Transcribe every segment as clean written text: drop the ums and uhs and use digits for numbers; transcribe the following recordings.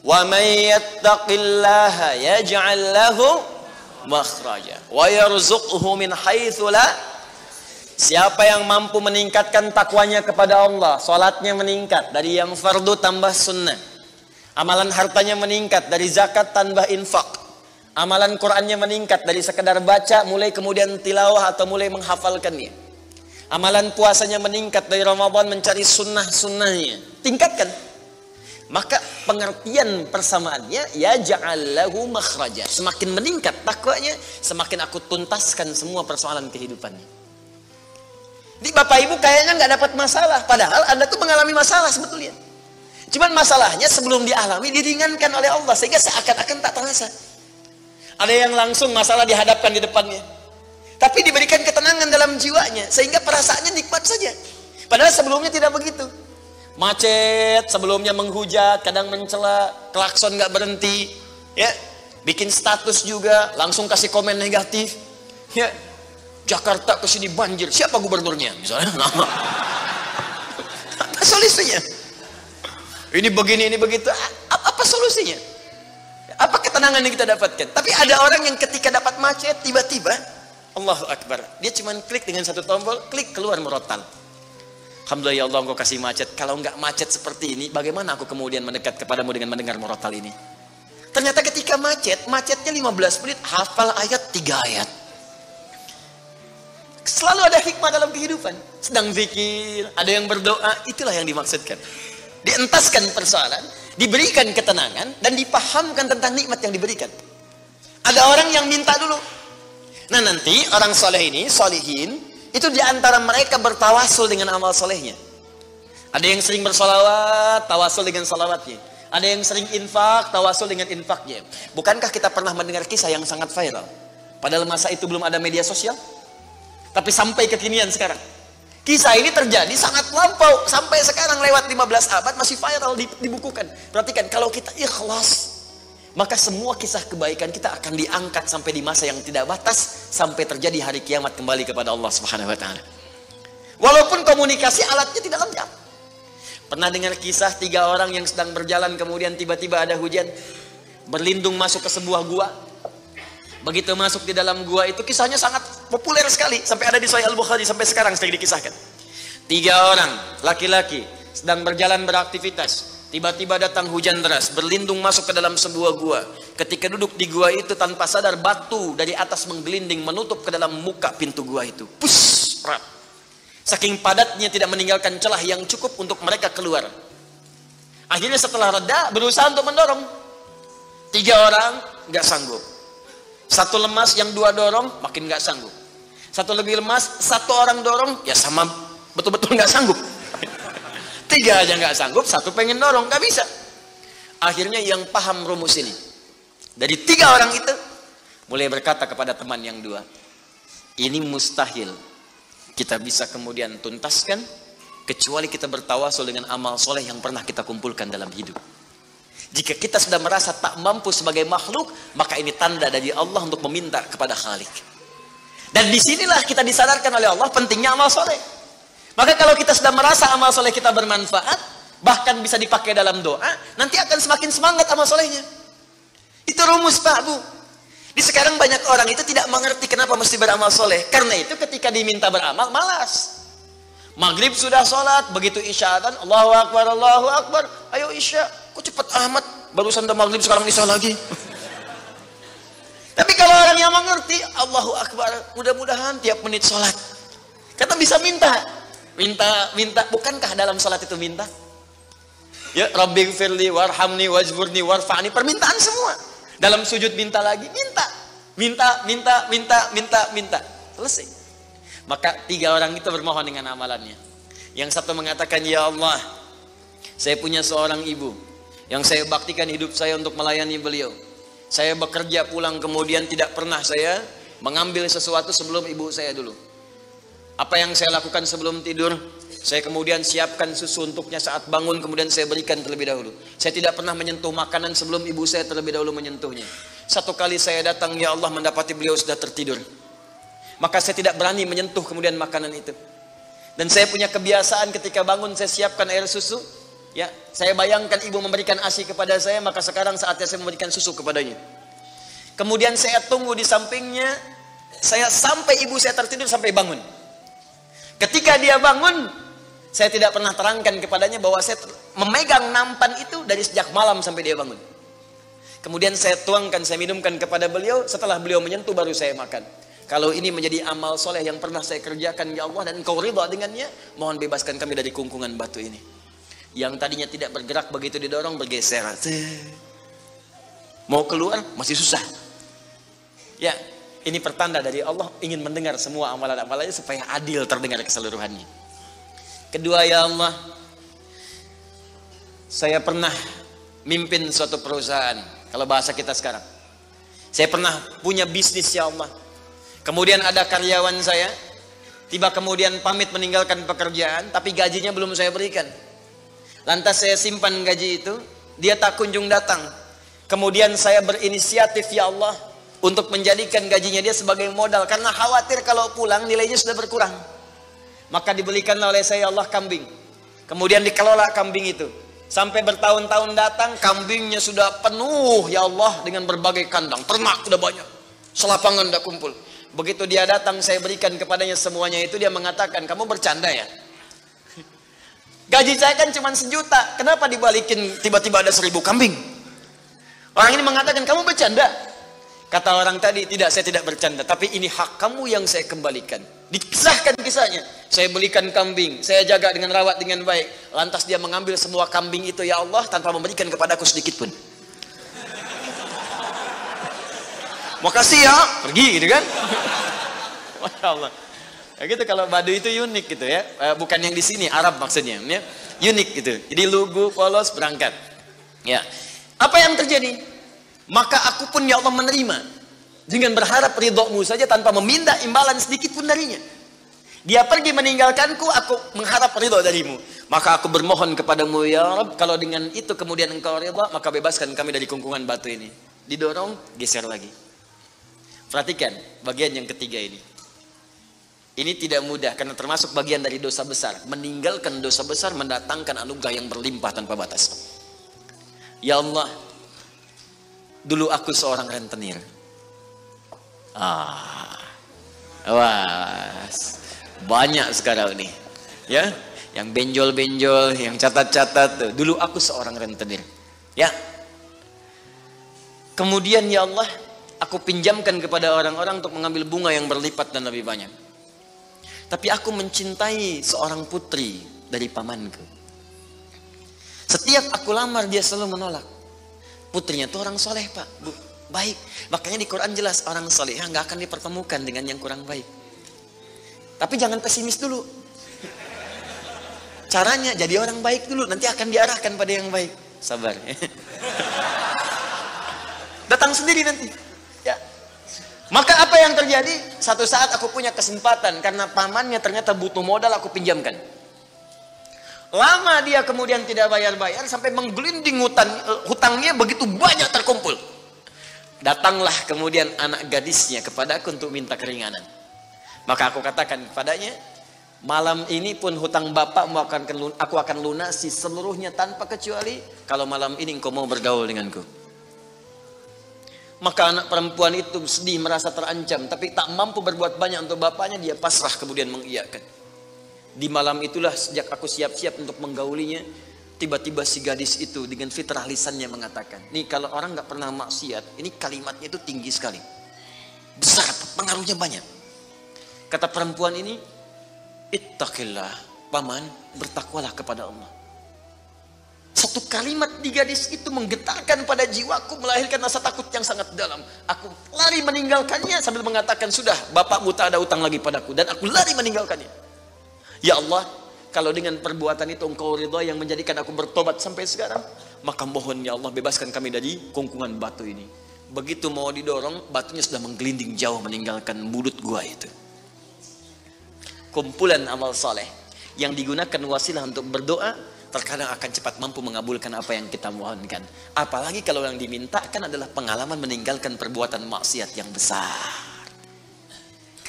Wa may yattaqillaha yaj'al lahu makhraja wa yarzuqhu min haitsu la. Siapa yang mampu meningkatkan takwanya kepada Allah, salatnya meningkat dari yang fardu tambah sunnah, amalan hartanya meningkat dari zakat tambah infak, amalan Qur'annya meningkat dari sekedar baca mulai kemudian tilawah atau mulai menghafalkannya, amalan puasanya meningkat dari Ramadan mencari sunnah-sunnahnya, tingkatkan. Maka pengertian persamaannya ya ja'allahu makhraja, semakin meningkat takwanya, semakin aku tuntaskan semua persoalan kehidupannya. Di Bapak Ibu kayaknya nggak dapat masalah, padahal Anda tuh mengalami masalah sebetulnya. Cuman masalahnya sebelum dialami diringankan oleh Allah sehingga seakan-akan tak terasa. Ada yang langsung masalah dihadapkan di depannya, tapi diberikan ketenangan dalam jiwanya sehingga perasaannya nikmat saja. Padahal sebelumnya tidak begitu. Macet, sebelumnya menghujat, kadang mencela, klakson nggak berhenti, ya, bikin status juga, langsung kasih komen negatif, ya. Jakarta ke sini banjir, siapa gubernurnya misalnya? Apa solusinya? Ini begini, ini begitu. Apa solusinya? Apa ketenangan yang kita dapatkan? Tapi ada orang yang ketika dapat macet tiba-tiba Allahu Akbar, dia cuma klik dengan satu tombol, klik keluar murotal. Alhamdulillah ya Allah engkau kasih macet. Kalau enggak macet seperti ini, bagaimana aku kemudian mendekat kepadamu dengan mendengar murotal ini? Ternyata ketika macetnya 15 menit hafal ayat 3 ayat. Selalu ada hikmah dalam kehidupan. Sedang zikir, ada yang berdoa, itulah yang dimaksudkan. Dientaskan persoalan, diberikan ketenangan, dan dipahamkan tentang nikmat yang diberikan. Ada orang yang minta dulu. Nah nanti orang soleh ini, solihin, itu diantara mereka bertawasul dengan amal solehnya. Ada yang sering bersolawat, tawasul dengan solawatnya. Ada yang sering infak, tawasul dengan infaknya. Bukankah kita pernah mendengar kisah yang sangat viral? Padahal masa itu belum ada media sosial. Tapi sampai kekinian sekarang. Kisah ini terjadi sangat lampau. Sampai sekarang lewat 15 abad masih viral dibukukan. Perhatikan, kalau kita ikhlas, maka semua kisah kebaikan kita akan diangkat sampai di masa yang tidak batas. Sampai terjadi hari kiamat kembali kepada Allah Subhanahu wa ta'ala. Walaupun komunikasi alatnya tidak lengkap. Pernah dengar kisah 3 orang yang sedang berjalan kemudian tiba-tiba ada hujan. Berlindung masuk ke sebuah gua. Begitu masuk di dalam gua itu kisahnya sangat populer sekali. Sampai ada di Sahih Al-Bukhari sampai sekarang sering dikisahkan. 3 orang laki-laki sedang berjalan beraktivitas. Tiba-tiba datang hujan deras. Berlindung masuk ke dalam sebuah gua. Ketika duduk di gua itu tanpa sadar batu dari atas menggelinding menutup ke dalam muka pintu gua itu. Pus, rap. Saking padatnya tidak meninggalkan celah yang cukup untuk mereka keluar. Akhirnya setelah reda berusaha untuk mendorong. 3 orang nggak sanggup. 1 lemas, yang 2 dorong makin nggak sanggup. 1 lebih lemas, 1 orang dorong ya sama betul-betul nggak sanggup. 3 aja nggak sanggup, 1 pengen dorong nggak bisa. Akhirnya yang paham rumus ini dari 3 orang itu mulai berkata kepada teman yang 2, ini mustahil kita bisa kemudian tuntaskan kecuali kita bertawasul dengan amal soleh yang pernah kita kumpulkan dalam hidup. Jika kita sudah merasa tak mampu sebagai makhluk, maka ini tanda dari Allah untuk meminta kepada Khalik. Dan disinilah kita disadarkan oleh Allah pentingnya amal soleh. Maka kalau kita sudah merasa amal soleh kita bermanfaat, bahkan bisa dipakai dalam doa, nanti akan semakin semangat amal solehnya. Itu rumus Pak Bu. Di sekarang banyak orang itu tidak mengerti kenapa mesti beramal soleh. Karena itu ketika diminta beramal, malas. Maghrib sudah sholat, begitu isya kan, Allahu Akbar, ayo isya. Kok cepet amat, barusan udah maghrib sekarang isya lagi. Tapi kalau orang yang mengerti, Allahu Akbar, mudah-mudahan tiap menit sholat. Kata bisa minta. Bukankah dalam sholat itu minta? Ya, Rabbi gfirli warhamni wajburni warfa'ni, permintaan semua. Dalam sujud minta lagi, minta. Selesai. Maka 3 orang itu bermohon dengan amalannya. Yang satu mengatakan, ya Allah, saya punya seorang ibu yang saya baktikan hidup saya untuk melayani beliau. Saya bekerja pulang kemudian tidak pernah saya mengambil sesuatu sebelum ibu saya dulu. Apa yang saya lakukan sebelum tidur, saya kemudian siapkan susu untuknya saat bangun, kemudian saya berikan terlebih dahulu. Saya tidak pernah menyentuh makanan sebelum ibu saya terlebih dahulu menyentuhnya. 1 kali saya datang, ya Allah, mendapati beliau sudah tertidur. Maka saya tidak berani menyentuh kemudian makanan itu. Dan saya punya kebiasaan ketika bangun saya siapkan air susu. Ya, saya bayangkan ibu memberikan ASI kepada saya, maka sekarang saatnya saya memberikan susu kepadanya. Kemudian saya tunggu di sampingnya, saya sampai ibu saya tertidur sampai bangun. Ketika dia bangun, saya tidak pernah terangkan kepadanya bahwa saya memegang nampan itu dari sejak malam sampai dia bangun. Kemudian saya tuangkan, saya minumkan kepada beliau, setelah beliau menyentuh baru saya makan. Kalau ini menjadi amal soleh yang pernah saya kerjakan, ya Allah, dan Engkau ridha dengannya, mohon bebaskan kami dari kungkungan batu ini. Yang tadinya tidak bergerak, begitu didorong bergeser. Mau keluar masih susah. Ya, ini pertanda dari Allah ingin mendengar semua amalan-amalannya supaya adil terdengar keseluruhannya. Kedua, ya Allah, saya pernah mimpin suatu perusahaan. Kalau bahasa kita sekarang, saya pernah punya bisnis, ya Allah. Kemudian ada karyawan saya, tiba kemudian pamit meninggalkan pekerjaan, tapi gajinya belum saya berikan. Lantas saya simpan gaji itu, dia tak kunjung datang. Kemudian saya berinisiatif, ya Allah, untuk menjadikan gajinya dia sebagai modal, karena khawatir kalau pulang nilainya sudah berkurang. Maka dibelikanlah oleh saya, ya Allah, kambing. Kemudian dikelola kambing itu. Sampai bertahun-tahun datang, kambingnya sudah penuh, ya Allah, dengan berbagai kandang. Ternak sudah banyak, selapangan sudah kumpul. Begitu dia datang, saya berikan kepadanya semuanya itu, dia mengatakan, kamu bercanda ya? Gaji saya kan cuma 1 juta, kenapa dibalikin tiba-tiba ada 1000 kambing? Orang ini mengatakan, kamu bercanda? Kata orang tadi, tidak, saya tidak bercanda, tapi ini hak kamu yang saya kembalikan. Dikisahkan kisahnya, saya belikan kambing, saya jaga dengan rawat dengan baik. Lantas dia mengambil semua kambing itu, ya Allah, tanpa memberikan kepadaku sedikit pun. Makasih ya, pergi gitu kan. Masya Allah. Ya gitu, kalau Baduy itu unik gitu ya. Bukan yang di sini, Arab maksudnya ya. Unik gitu. Jadi lugu, polos, berangkat. Ya. Apa yang terjadi? Maka aku pun, ya Allah, menerima dengan berharap ridhomu saja tanpa meminta imbalan sedikit pun darinya. Dia pergi meninggalkanku, aku mengharap ridho darimu. Maka aku bermohon kepadamu, ya Rabb, kalau dengan itu kemudian engkau ridho, maka bebaskan kami dari kungkungan batu ini. Didorong, geser lagi. Perhatikan bagian yang ketiga ini. Ini tidak mudah karena termasuk bagian dari dosa besar. Meninggalkan dosa besar mendatangkan anugerah yang berlimpah tanpa batas. Ya Allah, dulu aku seorang rentenir. Banyak sekarang nih. Ya, yang benjol-benjol, yang catat-catat. Dulu aku seorang rentenir. Ya. Kemudian, ya Allah, aku pinjamkan kepada orang-orang untuk mengambil bunga yang berlipat dan lebih banyak. Tapi aku mencintai seorang putri dari pamanku. Setiap aku lamar, dia selalu menolak. Putrinya itu orang soleh, Pak, Bu, baik. Makanya di Quran jelas, orang soleh nggak akan dipertemukan dengan yang kurang baik. Tapi jangan pesimis dulu. Caranya jadi orang baik dulu, nanti akan diarahkan pada yang baik. Sabar. Datang sendiri nanti. Ya. Maka apa yang terjadi? Satu saat aku punya kesempatan karena pamannya ternyata butuh modal, aku pinjamkan. Lama dia kemudian tidak bayar-bayar sampai menggelinding hutangnya begitu banyak terkumpul. Datanglah kemudian anak gadisnya kepadaku untuk minta keringanan. Maka aku katakan kepadanya, malam ini pun hutang bapakmu aku akan lunasi seluruhnya tanpa kecuali kalau malam ini engkau mau bergaul denganku. Maka anak perempuan itu sedih, merasa terancam, tapi tak mampu berbuat banyak untuk bapaknya, dia pasrah kemudian mengiyakan. Di malam itulah sejak aku siap-siap untuk menggaulinya, tiba-tiba si gadis itu dengan fitrah lisannya mengatakan, nih kalau orang nggak pernah maksiat, ini kalimatnya itu tinggi sekali, besar, pengaruhnya banyak. Kata perempuan ini, ittaqillah, paman, bertakwalah kepada Allah. Satu kalimat di gadis itu menggetarkan pada jiwaku, melahirkan rasa takut yang sangat dalam. Aku lari meninggalkannya sambil mengatakan, sudah, bapakmu tak ada utang lagi padaku. Dan aku lari meninggalkannya. Ya Allah, kalau dengan perbuatan itu engkau ridha yang menjadikan aku bertobat sampai sekarang, maka mohon ya Allah bebaskan kami dari kungkungan batu ini. Begitu mau didorong, batunya sudah menggelinding jauh meninggalkan mulut gua itu. Kumpulan amal soleh yang digunakan wasilah untuk berdoa, terkadang akan cepat mampu mengabulkan apa yang kita mohonkan. Apalagi kalau yang dimintakan adalah pengalaman meninggalkan perbuatan maksiat yang besar.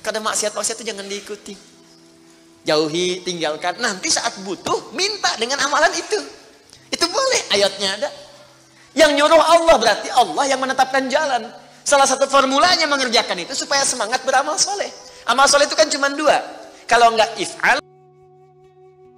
Kadang maksiat-maksiat itu jangan diikuti. Jauhi, tinggalkan. Nanti saat butuh, minta dengan amalan itu. boleh, ayatnya ada. Yang nyuruh Allah berarti Allah yang menetapkan jalan. Salah satu formulanya mengerjakan itu supaya semangat beramal soleh. Amal soleh itu kan cuma dua. Kalau enggak if'al